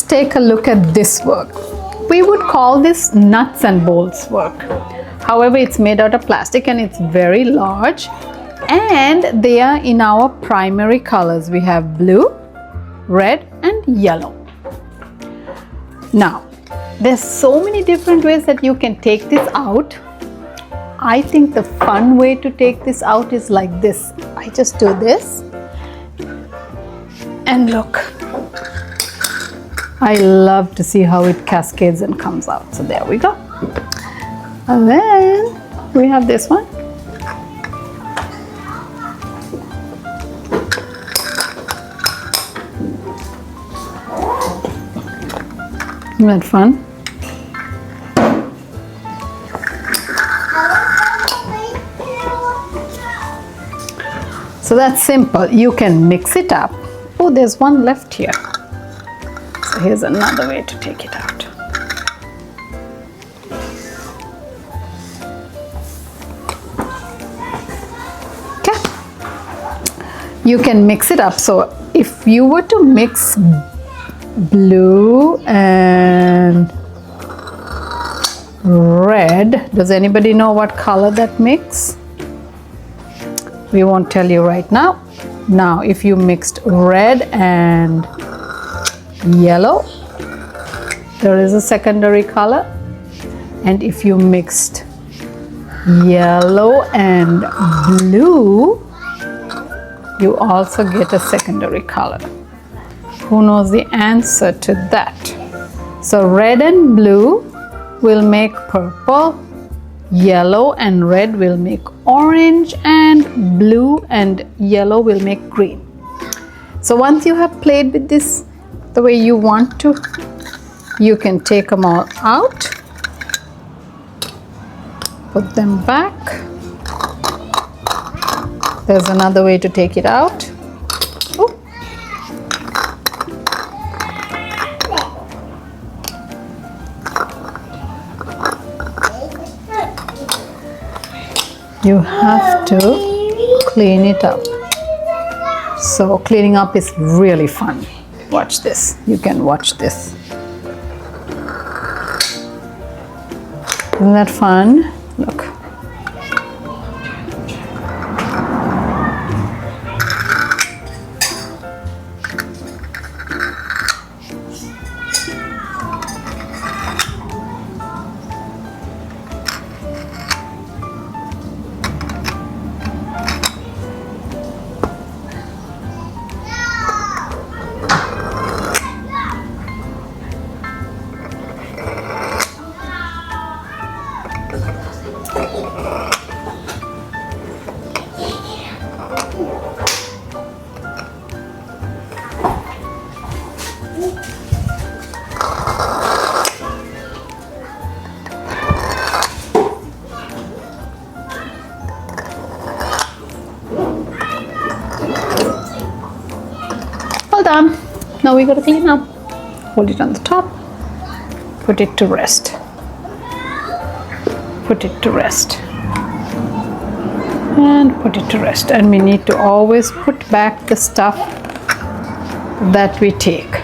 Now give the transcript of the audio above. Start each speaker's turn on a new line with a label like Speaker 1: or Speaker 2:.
Speaker 1: take a look at this work. We would call this nuts and bolts work. However, it's made out of plastic and it's very large, and they are in our primary colors. We have blue, red and yellow. Now, there's so many different ways that you can take this out. I think the fun way to take this out is like this. I just do this and look. I love to see how it cascades and comes out. So there we go. And then we have this one. Isn't that fun? So that's simple. You can mix it up. Oh, there's one left here. So here's another way to take it out. Okay. You can mix it up. So if you were to mix blue and red, does anybody know what color that makes? We won't tell you right now. Now, if you mixed red and yellow, there is a secondary color. And if you mixed yellow and blue, you also get a secondary color. Who knows the answer to that? So red and blue will make purple, yellow and red will make orange, and blue and yellow will make green. So once you have played with this the way you want to, you can take them all out, put them back. There's another way to take it out. Ooh. You have to clean it up. So cleaning up is really fun. Watch this. You can watch this. Isn't that fun? Look. All done. Now we got to clean up. Hold it on the top. Put it to rest. Put it to rest. And put it to rest. And we need to always put back the stuff that we take.